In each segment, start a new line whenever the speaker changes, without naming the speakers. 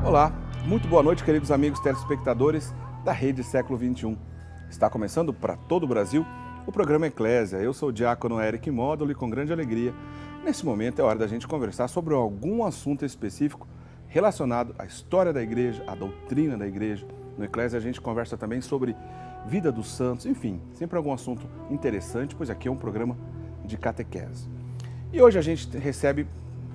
Olá, muito boa noite, queridos amigos telespectadores da Rede Século XXI. Está começando para todo o Brasil o programa Eclésia. Eu sou o diácono Eric Módulo e com grande alegria, nesse momento é hora da gente conversar sobre algum assunto específico relacionado à história da igreja, à doutrina da igreja. No Eclésia a gente conversa também sobre vida dos santos, enfim, sempre algum assunto interessante, pois aqui é um programa de catequese. E hoje a gente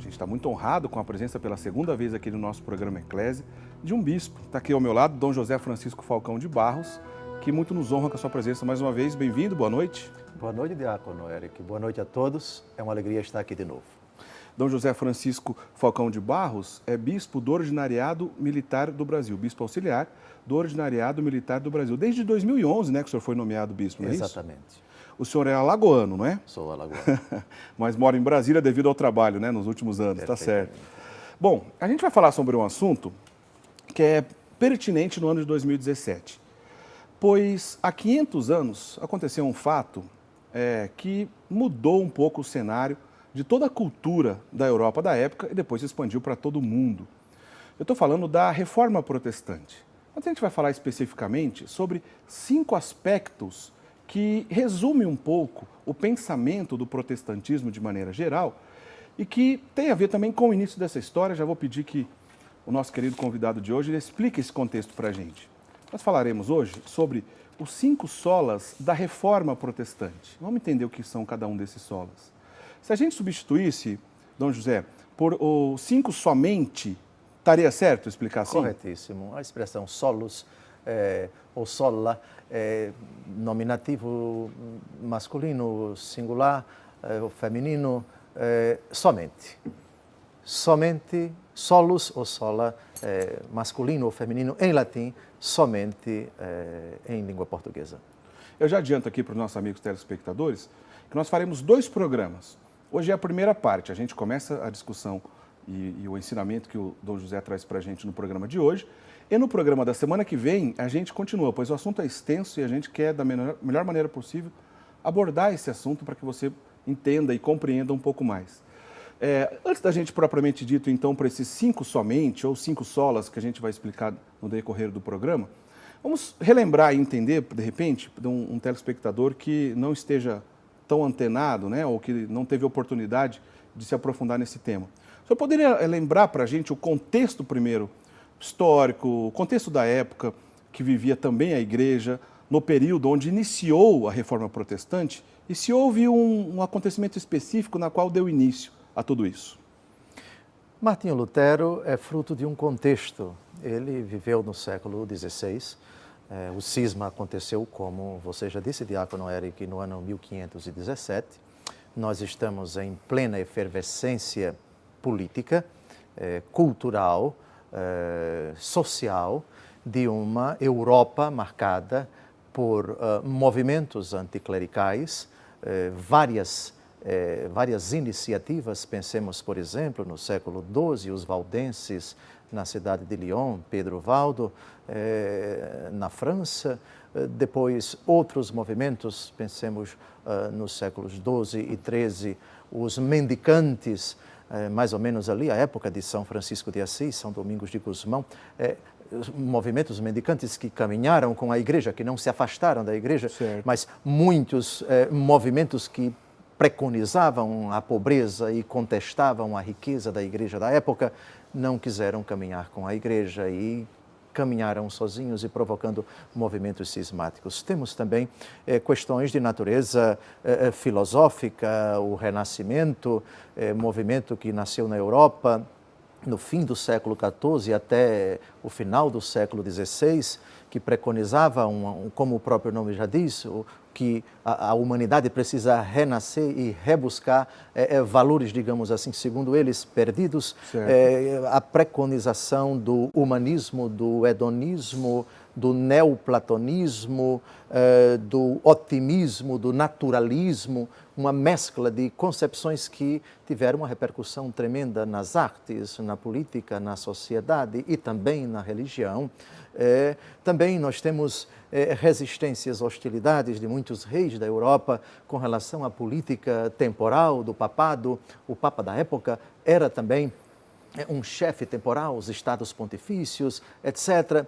está muito honrado com a presença pela segunda vez aqui no nosso programa Eclésia de um bispo. Está aqui ao meu lado, Dom José Francisco Falcão de Barros, que muito nos honra com a sua presença mais uma vez. Bem-vindo, boa noite.
Boa noite, diácono Eric. Boa noite a todos. É uma alegria estar aqui de novo.
Dom José Francisco Falcão de Barros é bispo do Ordinariado Militar do Brasil, bispo auxiliar do Ordinariado Militar do Brasil. Desde 2011, né, que o senhor foi nomeado bispo, não é isso?
Exatamente.
O senhor é alagoano, não é?
Sou alagoano.
Mas mora em Brasília devido ao trabalho, né, nos últimos anos, tá certo. Bom, a gente vai falar sobre um assunto que é pertinente no ano de 2017, pois há 500 anos aconteceu um fato que mudou um pouco o cenário de toda a cultura da Europa da época e depois se expandiu para todo o mundo. Eu estou falando da Reforma Protestante. Mas a gente vai falar especificamente sobre 5 aspectos que resume um pouco o pensamento do protestantismo de maneira geral e que tem a ver também com o início dessa história. Já vou pedir que o nosso querido convidado de hoje explique esse contexto para a gente. Nós falaremos hoje sobre os 5 solas da Reforma Protestante. Vamos entender o que são cada um desses solas. Se a gente substituísse, Dom José, por o 5 somente, estaria certo explicar assim?
Corretíssimo. A expressão solos ou sola, nominativo masculino, singular, feminino, somente. Somente, solus ou sola, masculino ou feminino, em latim, somente em língua portuguesa.
Eu já adianto aqui para os nossos amigos telespectadores que nós faremos 2 programas. Hoje é a primeira parte, a gente começa a discussão e o ensinamento que o Dom José traz para a gente no programa de hoje. E no programa da semana que vem a gente continua, pois o assunto é extenso e a gente quer, da melhor maneira possível, abordar esse assunto para que você entenda e compreenda um pouco mais. Antes da gente propriamente dito, então, para esses 5 somente, ou 5 solas que a gente vai explicar no decorrer do programa, vamos relembrar e entender, de repente, de um telespectador que não esteja tão antenado, né, ou que não teve oportunidade de se aprofundar nesse tema. O senhor poderia lembrar para a gente o contexto primeiro, histórico, o contexto da época que vivia também a igreja, no período onde iniciou a Reforma Protestante, e se houve um acontecimento específico na qual deu início a tudo isso?
Martinho Lutero é fruto de um contexto. Ele viveu no século XVI. O cisma aconteceu, como você já disse, diácono Eric, no ano 1517. Nós estamos em plena efervescência política, cultural, social, de uma Europa marcada por movimentos anticlericais, várias iniciativas. Pensemos, por exemplo, no século XII, os valdenses na cidade de Lyon, Pedro Valdo, na França. Depois, outros movimentos, pensemos nos séculos XII e XIII, os mendicantes, mais ou menos ali, a época de São Francisco de Assis, São Domingos de Gusmão, movimentos mendicantes que caminharam com a igreja, que não se afastaram da igreja, certo, mas muitos movimentos que preconizavam a pobreza e contestavam a riqueza da igreja da época, não quiseram caminhar com a igreja e caminharam sozinhos e provocando movimentos cismáticos. Temos também questões de natureza filosófica, o Renascimento, movimento que nasceu na Europa no fim do século XIV até o final do século XVI, que preconizava, como o próprio nome já diz, que a humanidade precisa renascer e rebuscar valores, digamos assim, segundo eles, perdidos. A preconização do humanismo, do hedonismo, do neoplatonismo, do otimismo, do naturalismo, uma mescla de concepções que tiveram uma repercussão tremenda nas artes, na política, na sociedade e também na religião. Também nós temos resistências, hostilidades de muitos reis da Europa com relação à política temporal do papado. O Papa da época era também um chefe temporal, os estados pontifícios, etc.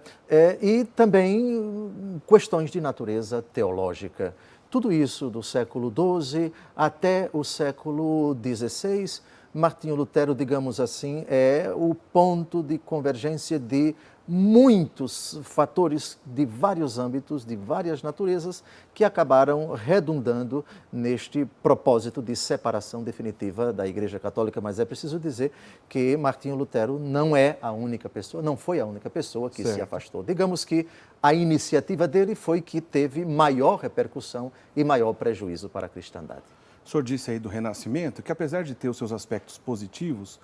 E também questões de natureza teológica. Tudo isso do século XII até o século XVI, Martinho Lutero, digamos assim, é o ponto de convergência de muitos fatores de vários âmbitos, de várias naturezas, que acabaram redundando neste propósito de separação definitiva da Igreja Católica. Mas é preciso dizer que Martinho Lutero não é a única pessoa, não foi a única pessoa que se afastou. Digamos que a iniciativa dele foi que teve maior repercussão e maior prejuízo para a cristandade.
O senhor disse aí do Renascimento, que apesar de ter os seus aspectos positivos,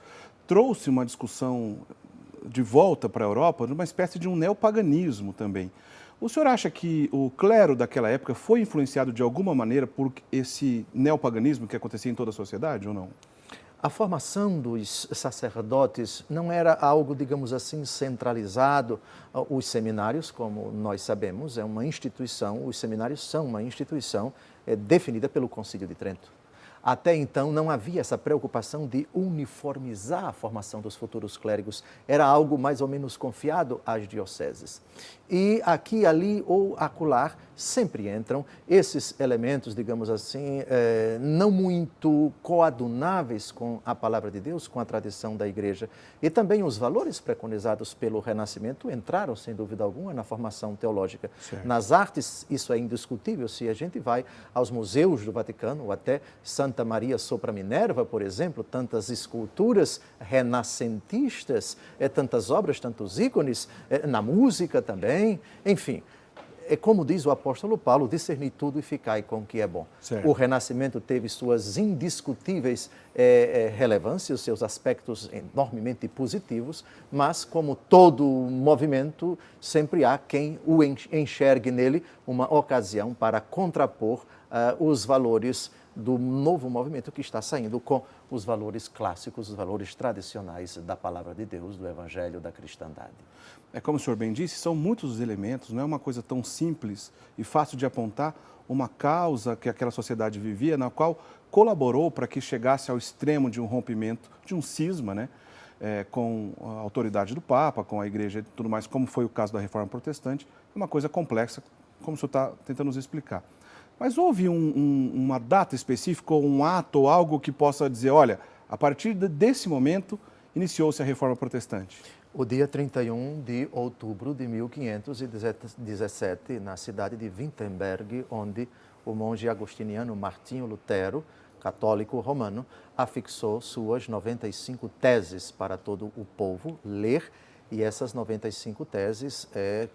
trouxe uma discussão de volta para a Europa, numa espécie de um neopaganismo também. O senhor acha que o clero daquela época foi influenciado de alguma maneira por esse neopaganismo que acontecia em toda a sociedade ou não?
A formação dos sacerdotes não era algo, digamos assim, centralizado. Os seminários, como nós sabemos, é uma instituição, os seminários são uma instituição definida pelo Concílio de Trento. Até então não havia essa preocupação de uniformizar a formação dos futuros clérigos. Era algo mais ou menos confiado às dioceses. E aqui, ali ou acolá sempre entram esses elementos, digamos assim, não muito coadunáveis com a palavra de Deus, com a tradição da Igreja. E também os valores preconizados pelo Renascimento entraram, sem dúvida alguma, na formação teológica.
Certo.
Nas artes, isso é indiscutível. Se a gente vai aos museus do Vaticano, ou até Santa Maria sopra Minerva, por exemplo, tantas esculturas renascentistas, tantas obras, tantos ícones, na música também, enfim. É como diz o apóstolo Paulo, discernir tudo e ficai com o que é bom.
Certo.
O Renascimento teve suas indiscutíveis relevâncias, seus aspectos enormemente positivos, mas como todo movimento, sempre há quem o enxergue nele uma ocasião para contrapor os valores do novo movimento que está saindo com os valores clássicos, os valores tradicionais da palavra de Deus, do Evangelho, da cristandade.
É como o senhor bem disse, são muitos os elementos, não é uma coisa tão simples e fácil de apontar uma causa que aquela sociedade vivia, na qual colaborou para que chegasse ao extremo de um rompimento, de um cisma, né? Com a autoridade do Papa, com a Igreja e tudo mais, como foi o caso da Reforma Protestante. É uma coisa complexa, como o senhor está tentando nos explicar. Mas houve uma data específica, ou um ato, ou algo que possa dizer, olha, a partir desse momento, iniciou-se a Reforma Protestante?
O dia 31 de outubro de 1517, na cidade de Wittenberg, onde o monge agostiniano Martinho Lutero, católico romano, afixou suas 95 teses para todo o povo ler, e essas 95 teses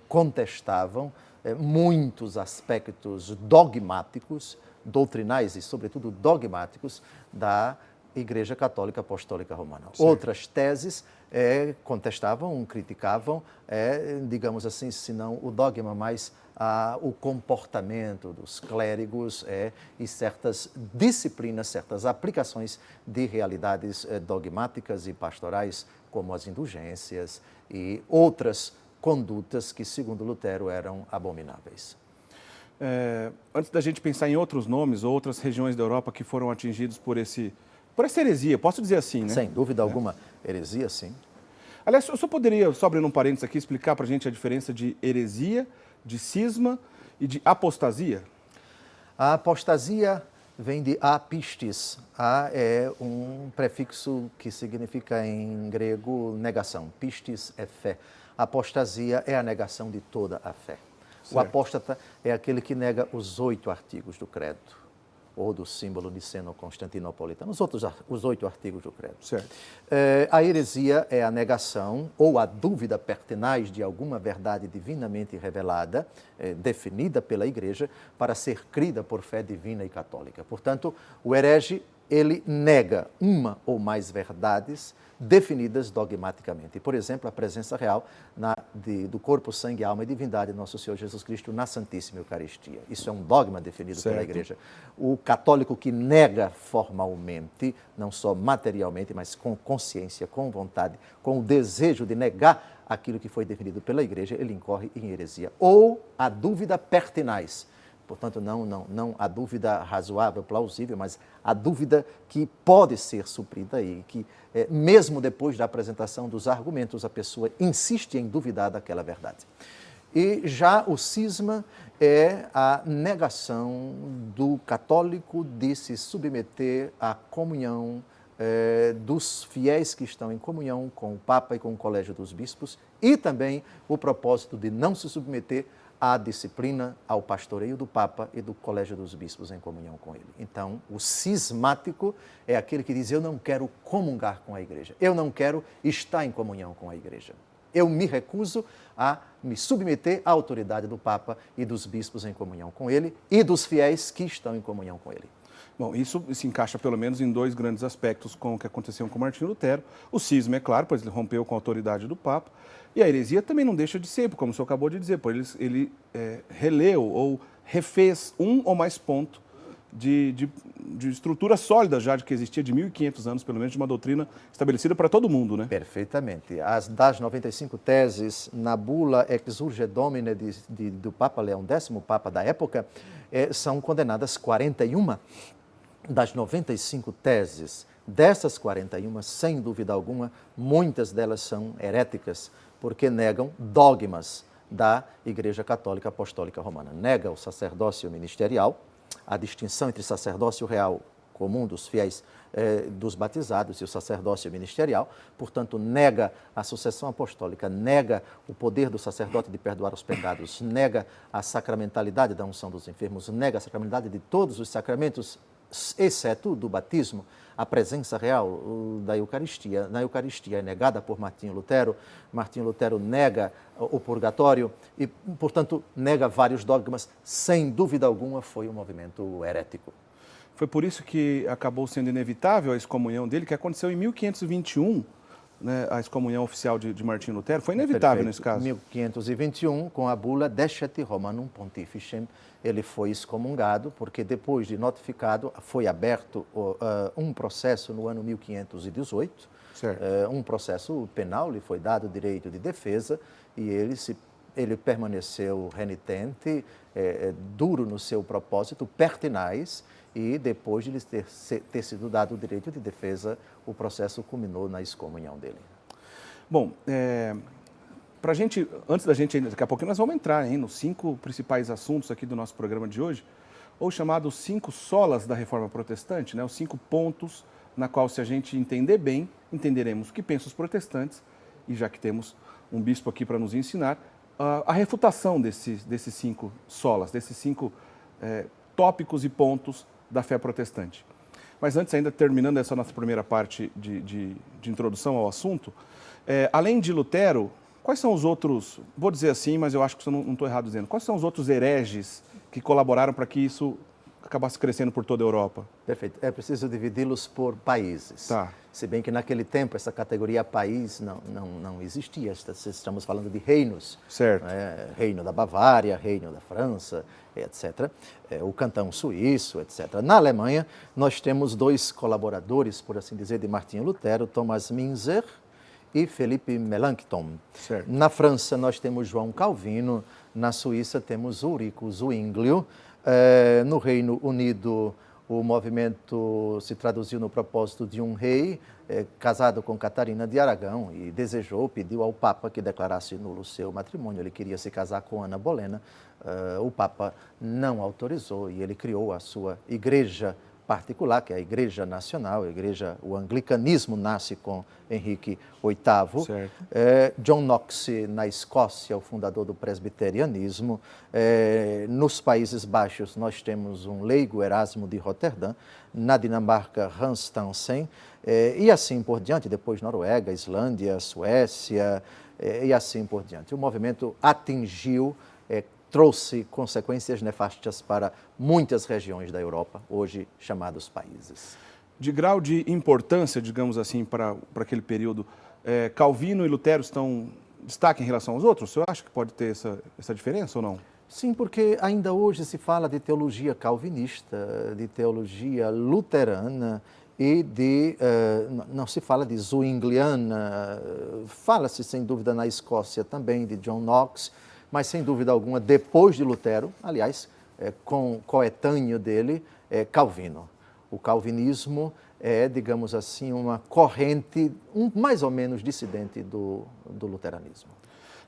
contestavam muitos aspectos dogmáticos, doutrinais e, sobretudo, dogmáticos da Igreja Católica Apostólica Romana. Sim. Outras teses contestavam, criticavam, digamos assim, se não o dogma, mas o comportamento dos clérigos e certas disciplinas, certas aplicações de realidades dogmáticas e pastorais, como as indulgências e outras condutas que, segundo Lutero, eram abomináveis.
Antes da gente pensar em outros nomes, outras regiões da Europa que foram atingidos por essa heresia, posso dizer assim, né?
Sem dúvida alguma, heresia, sim.
Aliás, o senhor poderia, só abrindo um parênteses aqui, explicar para a gente a diferença de heresia, de cisma e de apostasia?
A apostasia vem de apistis. A é um prefixo que significa em grego negação. Pistis é fé. Apostasia é a negação de toda a fé. Certo. O apóstata é aquele que nega os 8 artigos do credo, ou do símbolo niceno-constantinopolitano, os 8 artigos do credo.
Certo.
A heresia é a negação ou a dúvida pertinaz de alguma verdade divinamente revelada, definida pela Igreja, para ser crida por fé divina e católica. Portanto, o herege, ele nega uma ou mais verdades definidas dogmaticamente. Por exemplo, a presença real do corpo, sangue, alma e divindade de nosso Senhor Jesus Cristo na Santíssima Eucaristia. Isso é um dogma definido pela Igreja. O católico que nega formalmente, não só materialmente, mas com consciência, com vontade, com o desejo de negar aquilo que foi definido pela Igreja, ele incorre em heresia. Ou a dúvida pertinaz Portanto, não há dúvida razoável, plausível, mas a dúvida que pode ser suprida e que, mesmo depois da apresentação dos argumentos, a pessoa insiste em duvidar daquela verdade. E já o cisma é a negação do católico de se submeter à comunhão dos fiéis que estão em comunhão com o Papa e com o Colégio dos Bispos, e também o propósito de não se submeter à disciplina, ao pastoreio do Papa e do Colégio dos Bispos em comunhão com ele. Então, o cismático é aquele que diz: eu não quero comungar com a Igreja, eu não quero estar em comunhão com a Igreja. Eu me recuso a me submeter à autoridade do Papa e dos bispos em comunhão com ele e dos fiéis que estão em comunhão com ele.
Bom, isso se encaixa pelo menos em dois grandes aspectos com o que aconteceu com Martinho Lutero. O cisma, é claro, pois ele rompeu com a autoridade do Papa, e a heresia também não deixa de ser, como o senhor acabou de dizer, pois ele releu ou refez um ou mais pontos de estrutura sólida já de que existia de 1.500 anos, pelo menos, de uma doutrina estabelecida para todo mundo, né?
Perfeitamente. As das 95 teses na bula Ex Urge Domine do Papa Leão X, Papa da época, são condenadas 41 das 95 teses. Dessas 41, sem dúvida alguma, muitas delas são heréticas, porque negam dogmas da Igreja Católica Apostólica Romana. Nega o sacerdócio ministerial, a distinção entre sacerdócio real comum dos fiéis dos batizados e o sacerdócio ministerial, portanto, nega a sucessão apostólica, nega o poder do sacerdote de perdoar os pecados, nega a sacramentalidade da unção dos enfermos, nega a sacramentalidade de todos os sacramentos, exceto do batismo, a presença real da Eucaristia. Na Eucaristia é negada por Martinho Lutero. Martinho Lutero nega o purgatório e, portanto, nega vários dogmas. Sem dúvida alguma, foi um movimento herético.
Foi por isso que acabou sendo inevitável a excomunhão dele, que aconteceu em 1521, né, a excomunhão oficial de Martinho Lutero. Foi inevitável nesse caso.
Em 1521, com a bula Decet Romanum Pontificem, ele foi excomungado, porque depois de notificado, foi aberto um processo no ano 1518, um processo penal, lhe foi dado o direito de defesa, e ele permaneceu renitente, duro no seu propósito, pertinaz, e depois de lhe ter sido dado o direito de defesa, o processo culminou na excomunhão dele.
Bom, pra gente, antes da gente, daqui a pouquinho nós vamos entrar nos 5 principais assuntos aqui do nosso programa de hoje, ou chamados 5 solas da Reforma Protestante, né? Os 5 pontos na qual, se a gente entender bem, entenderemos o que pensam os protestantes, e já que temos um bispo aqui para nos ensinar, a refutação desses 5 solas, desses 5 tópicos e pontos da fé protestante. Mas antes, ainda terminando essa nossa primeira parte de introdução ao assunto, além de Lutero, quais são os outros, vou dizer assim, mas eu acho que não estou errado dizendo, quais são os outros hereges que colaboraram para que isso acabasse crescendo por toda a Europa?
Perfeito. É preciso dividi-los por países.
Tá.
Se bem que naquele tempo essa categoria país não existia. Estamos falando de reinos.
Certo.
Reino da Bavária, Reino da França, etc. O cantão suíço, etc. Na Alemanha, nós temos 2 colaboradores, por assim dizer, de Martinho Lutero, Thomas Müntzer e Philippe Melanchthon.
Certo.
Na França, nós temos João Calvino. Na Suíça, temos Ulrico Zwinglio. No Reino Unido, o movimento se traduziu no propósito de um rei casado com Catarina de Aragão e pediu ao Papa que declarasse nulo o seu matrimônio. Ele queria se casar com Ana Bolena. O Papa não autorizou e ele criou a sua igreja particular, que é a Igreja Nacional, o anglicanismo nasce com Henrique VIII. John Knox, na Escócia, o fundador do presbiterianismo. Nos Países Baixos, nós temos um leigo, Erasmo de Roterdã. Na Dinamarca, Hans Tansen. E assim por diante, depois Noruega, Islândia, Suécia, e assim por diante. O movimento atingiu, trouxe consequências nefastas para muitas regiões da Europa, hoje chamados países.
De grau de importância, digamos assim, para aquele período, Calvino e Lutero estão destaque em relação aos outros? O senhor acha que pode ter essa diferença ou não?
Sim, porque ainda hoje se fala de teologia calvinista, de teologia luterana e não se fala de zwingliana, fala-se sem dúvida na Escócia também de John Knox, mas sem dúvida alguma depois de Lutero, aliás, coetâneo dele é Calvino. O calvinismo é, digamos assim, uma corrente mais ou menos dissidente do luteranismo.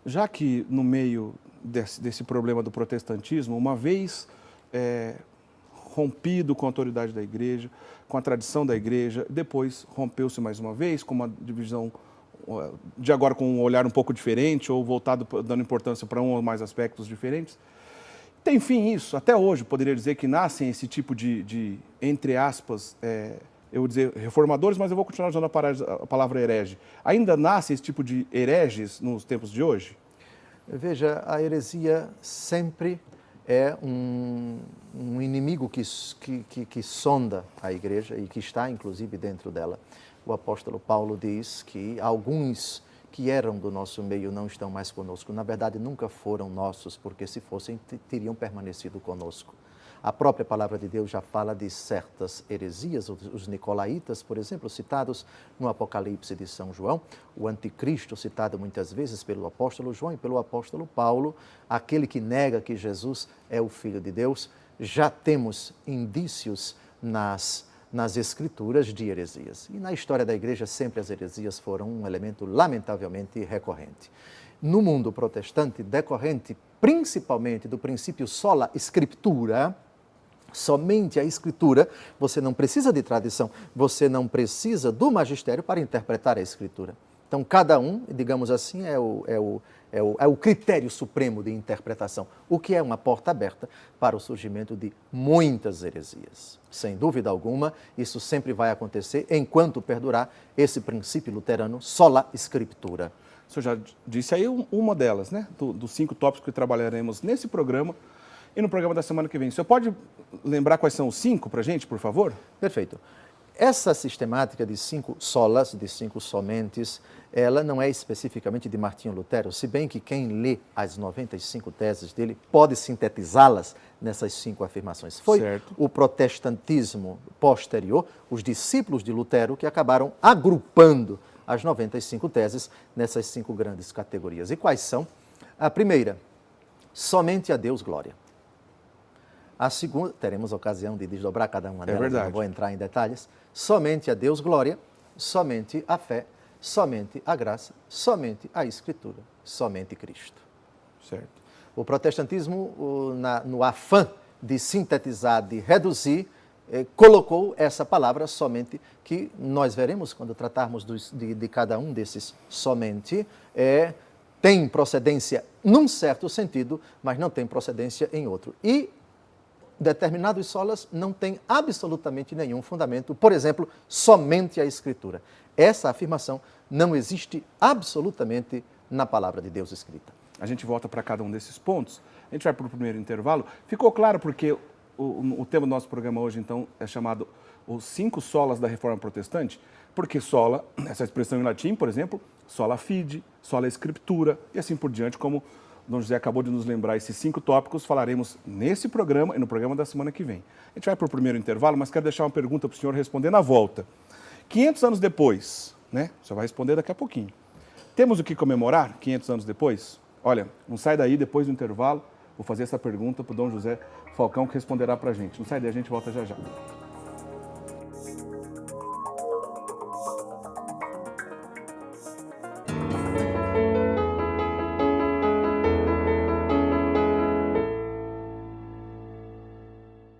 Já que no meio desse problema do protestantismo, uma vez rompido com a autoridade da igreja, com a tradição da igreja, depois rompeu-se mais uma vez com uma divisão de agora com um olhar um pouco diferente ou voltado, dando importância para um ou mais aspectos diferentes. Tem fim isso? Até hoje, poderia dizer que nascem esse tipo de entre aspas, eu vou dizer reformadores, mas eu vou continuar usando a palavra herege. Ainda nasce esse tipo de hereges nos tempos de hoje?
Veja, a heresia sempre é um inimigo que sonda a igreja e que está, inclusive, dentro dela. O apóstolo Paulo diz que alguns que eram do nosso meio não estão mais conosco. Na verdade, nunca foram nossos, porque se fossem, teriam permanecido conosco. A própria palavra de Deus já fala de certas heresias, os nicolaítas, por exemplo, citados no Apocalipse de São João, o anticristo, citado muitas vezes pelo apóstolo João e pelo apóstolo Paulo, aquele que nega que Jesus é o Filho de Deus. Já temos indícios nas Escrituras de heresias. E na história da igreja, sempre as heresias foram um elemento lamentavelmente recorrente. No mundo protestante, decorrente principalmente do princípio sola scriptura, somente a Escritura, você não precisa de tradição, você não precisa do magistério para interpretar a Escritura. Então, cada um, digamos assim, é o critério supremo de interpretação, o que é uma porta aberta para o surgimento de muitas heresias. Sem dúvida alguma, isso sempre vai acontecer enquanto perdurar esse princípio luterano sola scriptura.
O senhor já disse aí uma delas, né? Dos 5 tópicos que trabalharemos nesse programa e no programa da semana que vem. O senhor pode lembrar quais são os 5 para a gente, por favor?
Perfeito. Essa sistemática de 5 solas, de 5 somentes, ela não é especificamente de Martinho Lutero, se bem que quem lê as 95 teses dele pode sintetizá-las nessas 5 afirmações. Foi o protestantismo posterior, os discípulos de Lutero, que acabaram agrupando as 95 teses nessas 5 grandes categorias. E quais são? A primeira, somente a Deus glória. A segunda, teremos ocasião de desdobrar cada uma delas, não vou entrar em detalhes. Somente a Deus glória, somente a fé, somente a graça, somente a Escritura, somente Cristo.
Certo.
O protestantismo, no afã de sintetizar, de reduzir, colocou essa palavra somente, que nós veremos quando tratarmos de cada um desses somente, tem procedência num certo sentido, mas não tem procedência em outro. E determinados solas não têm absolutamente nenhum fundamento, por exemplo, somente a Escritura. Essa afirmação não existe absolutamente na palavra de Deus escrita.
A gente volta para cada um desses pontos. A gente vai para o primeiro intervalo. Ficou claro porque o tema do nosso programa hoje, então, é chamado Os 5 Solas da Reforma Protestante? Porque sola, essa expressão em latim, por exemplo, sola fide, sola scriptura e assim por diante, como Dom José acabou de nos lembrar. Esses 5 tópicos falaremos nesse programa e no programa da semana que vem. A gente vai para o primeiro intervalo, mas quero deixar uma pergunta para o senhor responder na volta. 500 anos depois, né? O senhor vai responder daqui a pouquinho. Temos o que comemorar 500 anos depois? Olha, não sai daí, depois do intervalo, vou fazer essa pergunta para o Dom José Falcão, que responderá para a gente. Não sai daí, a gente volta já já.